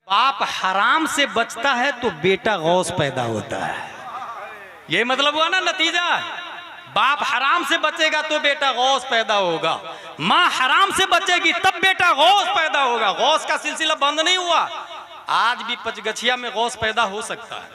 बाप हराम से बचता है तो बेटा गौस पैदा होता है। ये मतलब हुआ ना नतीजा। बाप हराम से बचेगा तो बेटा गौस पैदा होगा, माँ हराम से बचेगी तब बेटा गौस पैदा होगा। गौस का सिलसिला बंद नहीं हुआ, आज भी पचगछिया में गौस पैदा हो सकता है।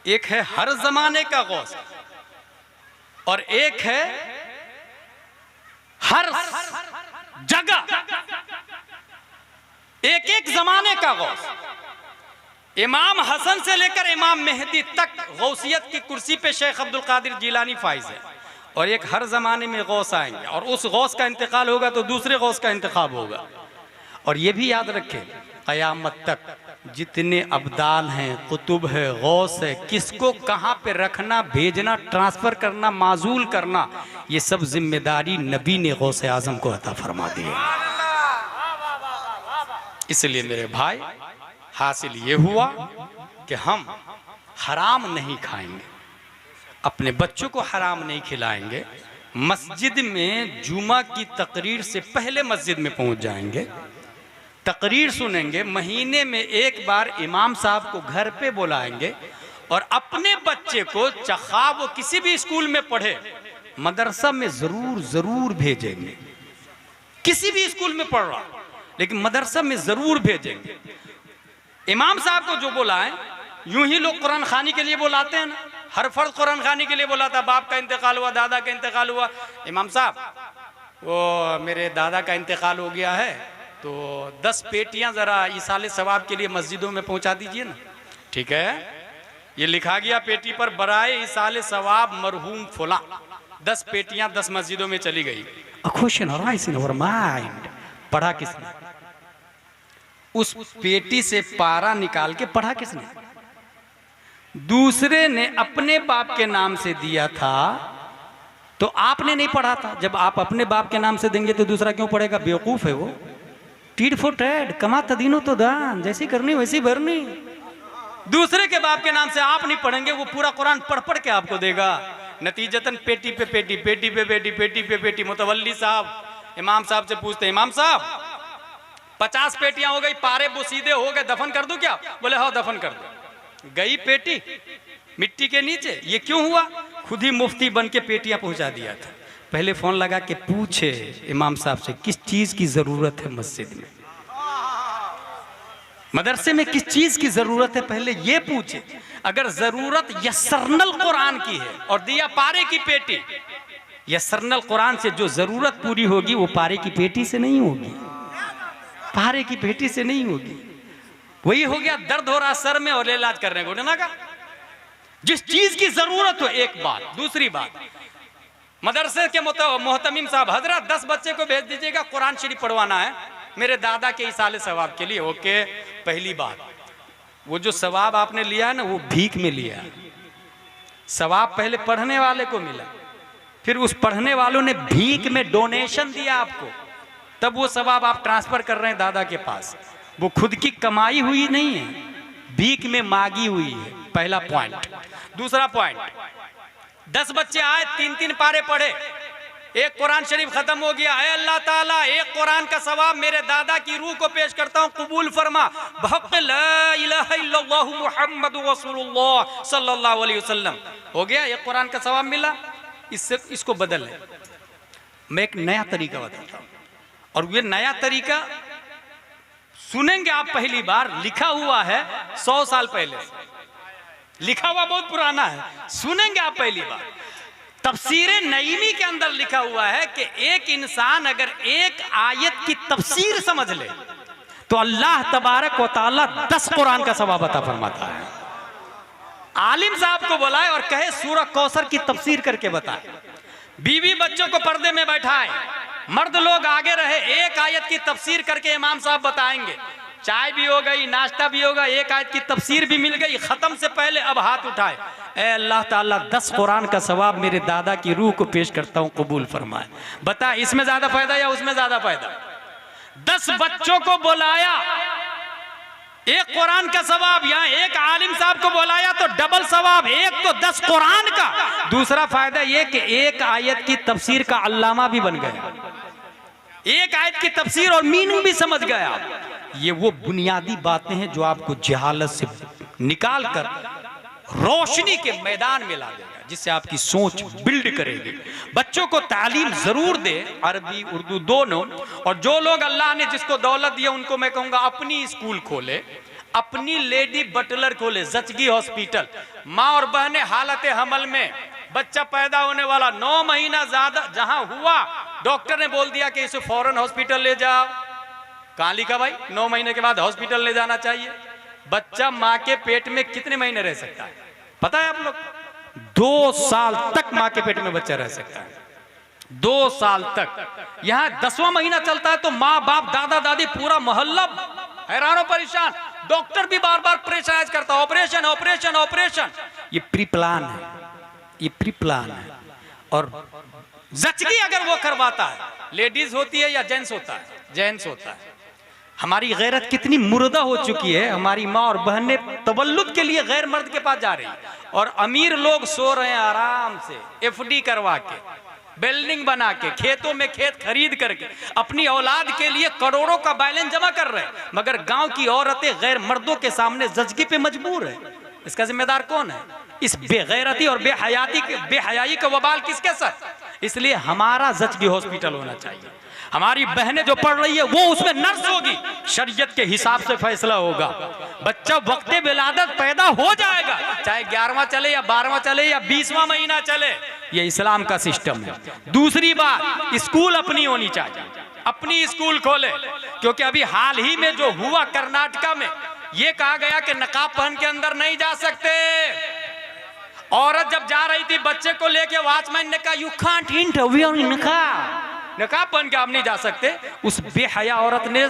एक है हर जमाने का गौस और एक है हर जगह, एक एक जमाने का गौस। इमाम हसन से लेकर इमाम मेहदी तक गौसियत की कुर्सी पे शेख अब्दुल कादिर जिलानी फाइज है, और एक हर जमाने में गौस आएंगे और उस गौस का इंतकाल होगा तो दूसरे गौस का इंतखाब होगा। और ये भी याद रखें, क़यामत तक जितने अब्दाल हैं, कुतुब है, गौस है, किसको कहाँ पे रखना, भेजना, ट्रांसफर करना, माजूल करना, ये सब जिम्मेदारी नबी ने गौस आजम को अता फरमा दी है। इसलिए मेरे भाई, हासिल ये हुआ कि हम हराम नहीं खाएंगे, अपने बच्चों को हराम नहीं खिलाएंगे। मस्जिद में जुमा की तकरीर से पहले मस्जिद में पहुंच जाएंगे, तकरीर सुनेंगे। महीने में एक बार इमाम साहब को घर पे बुलाएंगे और अपने बच्चे को चाहे वो किसी भी स्कूल में पढ़े, मदरसा में जरूर भेजेंगे। किसी भी स्कूल में पढ़ रहा लेकिन मदरसा में जरूर भेजेंगे। इमाम साहब को जो बुलाएं, यूं ही लोग कुरान खानी के लिए बुलाते हैं ना, हर फर्द कुरान खानी के लिए बुलाता। बाप का इंतकाल हुआ, दादा का इंतकाल हुआ, इमाम साहब वो मेरे दादा का इंतकाल हो गया है तो 10 पेटियां जरा इसाले सवाब के लिए मस्जिदों में पहुंचा दीजिए ना। ठीक है, ये लिखा गया पेटी पर, बराए इसाले सवाब मरहूम फुला। 10 पेटियां 10 मस्जिदों में चली गई। A question arises in our mind, पढ़ा किसने? उस पेटी से पारा निकाल के पढ़ा किसने? दूसरे ने अपने बाप के नाम से दिया था तो आपने नहीं पढ़ा था। जब आप अपने बाप के नाम से देंगे तो दूसरा क्यों पढ़ेगा? बेवकूफ है वो। टीड फॉर टैड, कमा तदीनो तो दान, जैसी करनी वैसी भरनी। दूसरे के बाप के नाम से आप नहीं पढ़ेंगे, वो पूरा कुरान पढ़ पढ़ के आपको देगा। नतीजतन पेटी पे पेटी, पेटी पे पेटी, पेटी पे पेटी। मुतवल्ली साहब इमाम साहब से पूछते, इमाम साहब 50 पेटियां हो गई, पारे बोसीदे हो गए, दफन कर दूं क्या? बोले हाँ दफन कर दो। गई पेटी मिट्टी के नीचे। ये क्यों हुआ? खुद ही मुफ्ती बन के पेटियां पहुंचा दिया था। पहले फोन लगा के पूछे इमाम साहब से किस चीज की जरूरत है मस्जिद में, मदरसे में किस चीज की जरूरत है, पहले ये पूछे। अगर जरूरत यस्सरनल कुरान की है और दिया पारे की पेटी, यस्सरनल कुरान से जो जरूरत पूरी होगी वो पारे की पेटी से नहीं होगी, पारे की पेटी से नहीं होगी। वही हो गया, दर्द हो रहा सर में और इलाज करने को ना का। जिस चीज की जरूरत हो, एक बात। दूसरी बात, मदरसे के मोहतमीम साहब, हजरत 10 बच्चे को भेज दीजिएगा, कुरान शरीफ पढ़वाना है मेरे दादा के इसाले सवाब के लिए। ओके, पहली बात, वो जो सवाब आपने लिया है ना, वो भीख में लिया। सवाब पहले पढ़ने वाले को मिला, फिर उस पढ़ने वालों ने भीख में डोनेशन दिया आपको, तब वो सवाब आप ट्रांसफर कर रहे हैं दादा के पास। वो खुद की कमाई हुई नहीं है, भीख में मांगी हुई है। पहला पॉइंट। दूसरा पॉइंट, 10 बच्चे आए, 3-3 पारे पढ़े, एक कुरान शरीफ खत्म हो गया। है अल्लाह ताला, एक कुरान का सवाब मेरे दादा की रूह को पेश करता हूं, कबूल फरमा। बहक़ ला इलाहा इल्लल्लाह मुहम्मदुर रसूलुल्लाह सल्लल्लाहु अलैहि वसल्लम। हो गया, एक कुरान का सवाब मिला। इसको बदल है। मैं एक नया तरीका बताता हूं, और ये नया तरीका सुनेंगे आप पहली बार। लिखा हुआ है 100 साल पहले, लिखा हुआ बहुत पुराना है, सुनेंगे आप पहली बार। तफसीर नईमी के अंदर लिखा हुआ है कि एक इंसान अगर एक आयत की तफसीर समझ ले तो अल्लाह तबारक व तआला 10 कुरान का सवाब अता फरमाता है। आलिम साहब को बुलाए और कहे सूरह कौसर की तफसीर करके बताए। बीवी बच्चों को पर्दे में बैठाए, मर्द लोग आगे रहे, एक आयत की तफसीर करके इमाम साहब बताएंगे। चाय भी हो गई, नाश्ता भी होगा, एक आयत की तफसीर भी मिल गई। खत्म से पहले अब हाथ उठाए, ए अल्लाह ताला 10 कुरान का सवाब मेरे दादा की रूह को पेश करता हूं, कबूल फरमाए। बता, इसमें ज्यादा फायदा या उसमें ज्यादा फायदा? 10 बच्चों को बुलाया, एक कुरान का सवाब। यहाँ एक आलिम साहब को बुलाया तो डबल सवाब, एक तो 10 कुरान का। दूसरा फायदा यह कि एक आयत की तफसीर का अल्लामा भी बन गया, एक आयत की तफसीर और मीनिंग भी समझ गया। ये वो बुनियादी बातें हैं जो आपको जहालत से निकाल कर रोशनी के मैदान में ला देगा, जिससे आपकी सोच बिल्ड करेगी। बच्चों को तालीम जरूर दे, अरबी उर्दू दोनों। और जो लोग अल्लाह ने जिसको दौलत दिया उनको मैं कहूंगा अपनी स्कूल खोले, अपनी लेडी बटलर खोले, जचगी हॉस्पिटल। माँ और बहनें हालत हमल में, बच्चा पैदा होने वाला 9 महीना ज्यादा जहां हुआ, डॉक्टर ने बोल दिया कि इसे फौरन हॉस्पिटल ले जाओ। कहां लिखा भाई 9 महीने के बाद हॉस्पिटल ले जाना चाहिए? बच्चा माँ के पेट में कितने महीने रह सकता है पता है आप लोग? 2 साल तक माँ के पेट में बच्चा रह सकता है, 2 साल तक। यहाँ 10वां महीना चलता है तो माँ बाप दादा दादी पूरा मोहल्ला हैरान परेशान, डॉक्टर भी बार बार प्रेशराइज करता, ऑपरेशन ऑपरेशन ऑपरेशन। ये प्री प्लान है, ये प्री प्लान है। और जचगी अगर वो करवाता है, लेडीज होती है या जेंट्स होता है? जेंट्स होता है। हमारी गैरत कितनी मुर्दा हो चुकी है, हमारी माँ और बहनें तवल्लुद के लिए गैर मर्द के पास जा रही है, और अमीर लोग सो रहे हैं आराम से एफडी करवा के, बिल्डिंग बना के, खेतों में खेत खरीद करके अपनी औलाद के लिए करोड़ों का बैलेंस जमा कर रहे हैं। मगर गांव की औरतें गैर मर्दों के सामने जचगी पे मजबूर है। इसका जिम्मेदार कौन है? इस बेगैरती और बेहयाई का वबाल किसके साथ? इसलिए हमारा जचगी हॉस्पिटल होना चाहिए। हमारी बहनें जो पढ़ रही है वो उसमें नर्स होगी, शरीयत के हिसाब से फैसला होगा। बच्चा वक्ते विलादत पैदा हो जाएगा, चाहे 11वां चले या 12वां चले या 20वां महीना चले। ये इस्लाम का सिस्टम है। दूसरी बात, स्कूल अपनी होनी चाहिए, अपनी स्कूल खोले। क्योंकि अभी हाल ही में जो हुआ कर्नाटका में, ये कहा गया कि नकाब पहन के अंदर नहीं जा सकते। औरत जब जा रही थी बच्चे को लेके, वॉचमैन ने कहा यू कांट इंटरव्यू नकाब पहन के आप नहीं जा सकते। उस बेहया औरत ने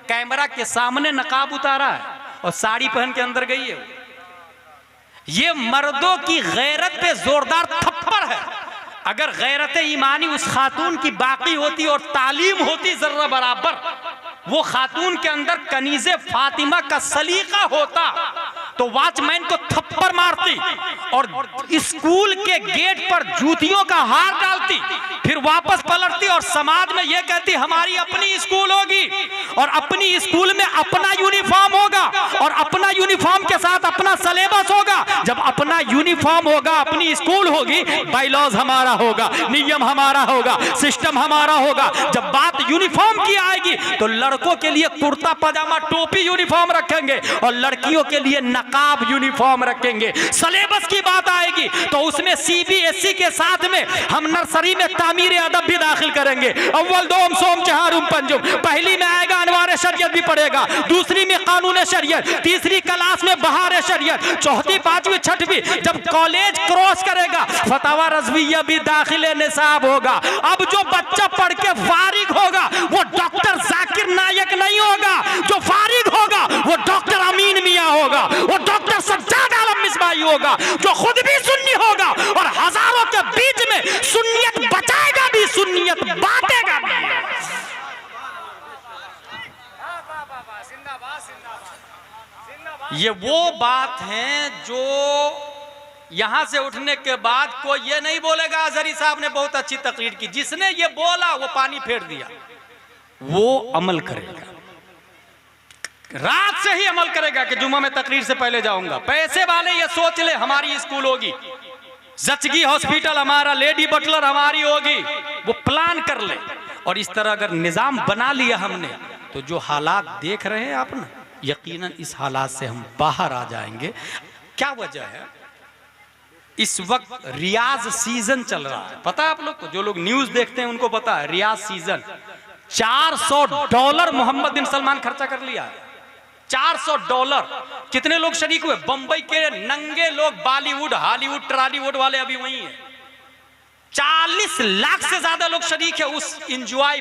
कैमरा के सामने नकाब उतारा है और साड़ी पहन के अंदर गई है। ये मर्दों की गैरत पे जोरदार थप्पड़ है। अगर गैरत ईमानी उस खातून की बाकी होती और तालीम होती जर्रा बराबर, वो खातून के अंदर कनीज़े फातिमा का सलीका होता तो वॉचमैन को थप्पड़ मारती और स्कूल के गेट पर जूतियों का हार डालती, फिर वापस पलटती और समाज में यह कहती हमारी अपनी स्कूल होगी और अपनी स्कूल में अपना यूनिफॉर्म होगा और अपना यूनिफॉर्म के साथ अपना सिलेबस होगा। जब अपना यूनिफॉर्म होगा, अपनी स्कूल होगी, बायलॉज हमारा होगा, नियम हमारा होगा, सिस्टम हमारा होगा। जब बात यूनिफॉर्म की आएगी तो लड़कों के लिए कुर्ता पजामा टोपी यूनिफॉर्म रखेंगे और लड़कियों के लिए नकाब यूनिफॉर्म रखेंगे। सिलेबस की बात आएगी तो उसमें सीबीएसई के साथ में हम नर्सरी में तामीर अदब भी दाखिल करेंगे। अव्वल दोम सोम चहारुम पंजुम, पहली में आएगा अनवार शरीयत भी पढ़ेगा, दूसरी में कानून शरीयत, तीसरी क्लास में बहार शरीयत, चौथी पांचवी छठवीं जब कॉलेज क्रॉस करेगा फतावा रज़विया भी दाखिले निसाब होगा। अब जो बच्चा पढ़ के फारिग होगा वो डॉक्टर जाकिर नायक नहीं होगा, जो फारिग होगा वो डॉक्टर अमीन मियां होगा, वो डॉक्टर सज्जाद आलम मिसबाही होगा, जो खुद भी सुन्नी होगा और हजारों के बीच में सुन्नियत बचाएगा भी, सुन्नियत बांटेगा भी। ये वो बात है जो यहां से उठने के बाद कोई ये नहीं बोलेगा अजहरी साहब ने बहुत अच्छी तकरीर की, जिसने ये बोला वो पानी फेर दिया, वो अमल करेगा, रात से ही अमल करेगा कि जुम्मा में तकरीर से पहले जाऊंगा। पैसे वाले ये सोच ले हमारी स्कूल होगी, जचगी हॉस्पिटल हमारा, लेडी बटलर हमारी होगी, वो प्लान कर ले। और इस तरह अगर निजाम बना लिया हमने तो जो हालात देख रहे हैं आप ना, यकीनन इस हालात से हम बाहर आ जाएंगे। क्या वजह है? इस वक्त रियाज सीजन चल रहा है, पता है आप लोग को? जो लोग न्यूज देखते हैं उनको पता है रियाज सीजन। $400 मोहम्मद बिन सलमान खर्चा कर लिया है, $400। कितने लोग शरीक हुए? बंबई के नंगे लोग, बॉलीवुड हॉलीवुड ट्रॉलीवुड वाले अभी वही हैं। 40 लाख से ज्यादा लोग शरीक है उस इंजॉय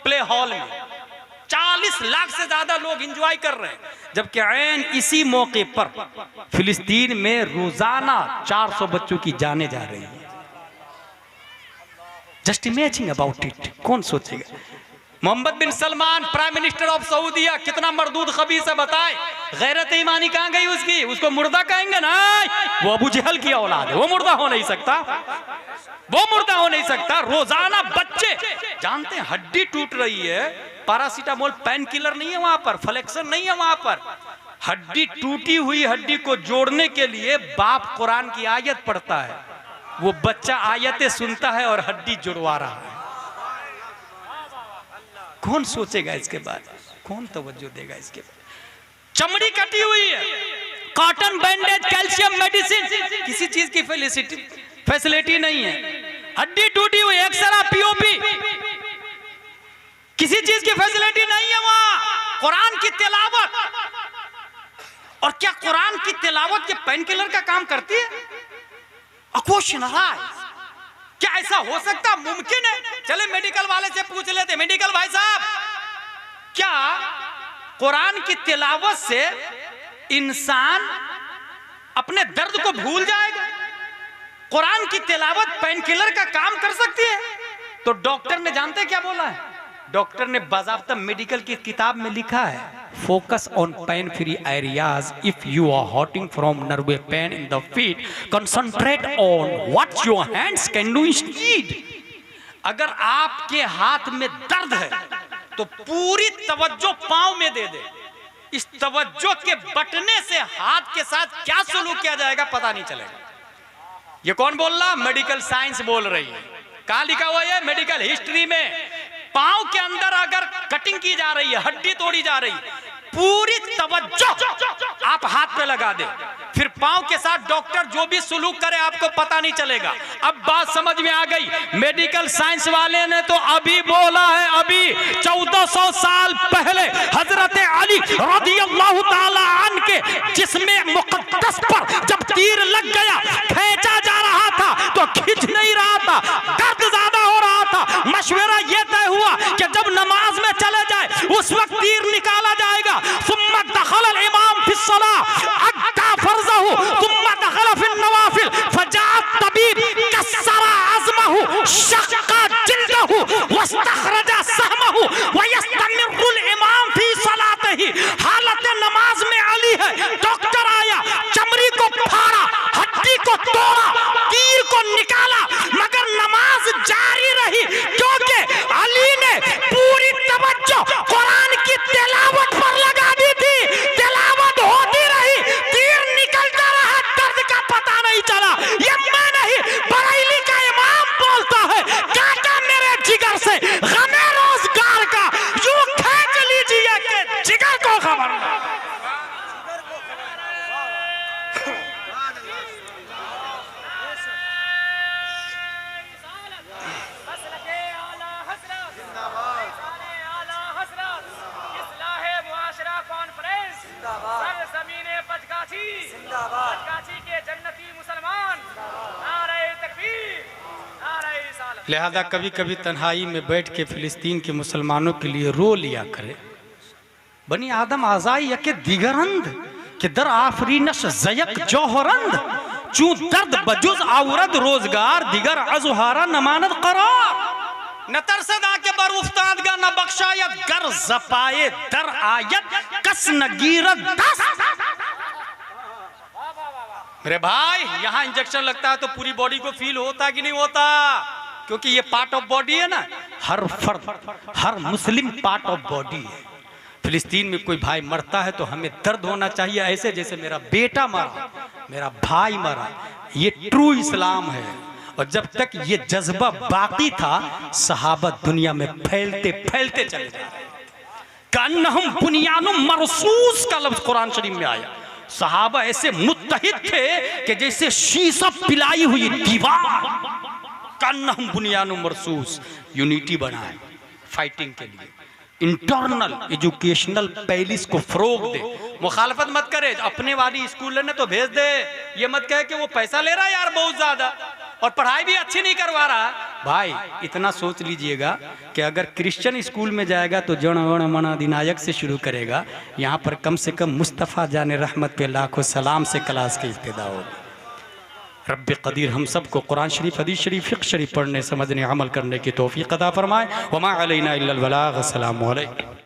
प्ले हॉल में, 40 लाख से ज्यादा लोग इंजॉय कर रहे हैं। जबकि ऐन इसी मौके पर फिलिस्तीन में रोजाना 400 बच्चों की जाने जा रही है। जस्ट इमेजिन अबाउट इट, कौन सोचेगा? मोहम्मद बिन सलमान प्राइम मिनिस्टर ऑफ सऊदीया कितना मरदूद खबीस है बताए। गैरत ईमानी कहां गई उसकी? उसको मुर्दा कहेंगे ना, वो अबू जहल की औलाद है, वो मुर्दा हो नहीं सकता, वो मुर्दा हो नहीं सकता। रोजाना बच्चे जानते हैं हड्डी टूट रही है, पैरासीटामोल पेन किलर नहीं है वहां पर, फ्लेक्सन नहीं है वहां पर। हड्डी टूटी हुई हड्डी को जोड़ने के लिए बाप कुरान की आयत पढ़ता है, वो बच्चा आयतें सुनता है और हड्डी जुड़वा रहा है। कौन सोचेगा इसके बाद? कौन तवज्जो देगा इसके बाद? चमड़ी कटी हुई है, कॉटन बैंडेज, कैल्शियम मेडिसिन, किसी चीज की फैसिलिटी नहीं है। हड्डी टूटी हुई, एक्सरा, पीओपी, किसी चीज की फैसिलिटी नहीं है वहां। कुरान की तिलावत, और क्या कुरान की तिलावत के पेन किलर का काम करती है? क्वेश्चन राइज, क्या ऐसा हो सकता? मुमकिन है? चले मेडिकल वाले से पूछ लेते, मेडिकल भाई साहब, क्या कुरान की तिलावत से इंसान अपने दर्द को भूल जाएगा? कुरान की तिलावत पेन किलर का काम कर सकती है? तो डॉक्टर ने जानते क्या बोला है? डॉक्टर ने बाज़ाब्ता मेडिकल की किताब में लिखा है, focus on pain free areas. If you are hurting from nerve pain in the feet, concentrate on what your hands can do instead. अगर आपके हाथ में दर्द है तो पूरी तवज्जो पांव में दे दे। इस तवज्जो के बटने से हाथ के साथ क्या सुलूक किया जाएगा पता नहीं चलेगा। ये कौन बोल रहा? मेडिकल साइंस बोल रही है। कहां लिखा हुआ है? मेडिकल हिस्ट्री में। पांव के अंदर अगर कटिंग की जा रही है, हड्डी तोड़ी जा रही है, पूरी तवज्जो आप हाथ पे लगा दे, फिर पांव के साथ डॉक्टर जो भी सुलूक करे आपको पता नहीं चलेगा। अब बात समझ में आ गई। मेडिकल साइंस वाले ने तो अभी बोला है, अभी 1400 साल पहले हजरत अली रज़ियल्लाहु ताला अन्हु के जिस्म मुक़द्दस पर जब तीर लग गया, खींचा जा रहा था तो खींच नहीं रहा था, दर्द ज्यादा हो रहा था। मशवरा यह तय हुआ कि जब नमाज में चले जाए उस वक्त तीर निकाला जाएगा। सुम्मा दखल अल इमाम फिस सलाह अद्दा फर्ज़हु सुम्मा दखल फिन नवाफिल फजाअ तबीब कसरा अज़महु शक्का जिल्दहु वस्तखरजा सहमहु व यस्तमिरुल इमाम फी सलातिही। हालत नमाज में अली है, डॉक्टर आया, चमड़ी को फाड़ा, हड्डी को तोड़ा, तीर को निकाला, मगर नमाज जारी रही क्योंकि अली ने पूरी तवज्जो कुरान की तिलावत पर लगा दी थी। तिलावत होती रही, तीर निकलता रहा, दर्द का पता नहीं चला। ये मैं नहीं, बरेली का इमाम बोलता है, काटा मेरे जिगर से गमे रोजगार का यूं खींच लीजिए कि जिगर को खबर ना। लिहाजा कभी कभी तन्हाई में बैठ के फिलिस्तीन के मुसलमानों के लिए रो लिया करे। बनी आदम आज़ाई यके दिगरंद के दर आफरीनश जयक जौहरंद चूं दर्द बजुज आवरद रोजगार दिगर अजुहारा नमानद करार। न तरसदा के बर उफ्ताद गा न बख्शायत गर जपाए दर आयत कस नगीरत दस। मेरे भाई यहाँ इंजेक्शन लगता है तो पूरी बॉडी को फील होता कि नहीं होता? क्योंकि ये पार्ट ऑफ बॉडी है ना, हर फर्द, हर मुस्लिम पार्ट ऑफ बॉडी है। फिलिस्तीन में कोई भाई मरता है तो हमें दर्द होना चाहिए, ऐसे जैसे मेरा बेटा मरा, मेरा भाई मरा। ये ट्रू इस्लाम है। और जब तक ये जज्बा बाकी था, सहाबा दुनिया में फैलते फैलते चले जा रहे। कन्नहुम बुनियानुम मरसूस का लफ्ज कुरान शरीफ में आया। सहाबा ऐसे मुत्तहिद थे कि जैसे शीशा पिलाई हुई दीवार। कन्नहुम बुनियानुम मरसूस, यूनिटी बनाए फाइटिंग के लिए। इंटरनल एजुकेशनल पैलिस को फरोग दे, मुखालफत मत करे। अपने वाली स्कूल ने तो भेज दे, ये मत कहे कि वो पैसा ले रहा है यार बहुत ज्यादा और पढ़ाई भी अच्छी नहीं करवा रहा। भाई इतना सोच लीजिएगा कि अगर क्रिश्चियन स्कूल में जाएगा तो जन गण मन अधिनायक से शुरू करेगा। यहाँ पर कम से कम मुस्तफ़ा जाने रहमत पे लाखों सलाम से क्लास की इब्तिदा होगी। रब्बे कदीर हम सबको कुरान शरीफ, हदीस शरीफ, फ़िक़्ह शरीफ पढ़ने, समझने, अमल करने की तौफ़ीक़ अता फ़रमाए। वमा अलैना इल्लल बलाग़। अस्सलामु अलैकुम।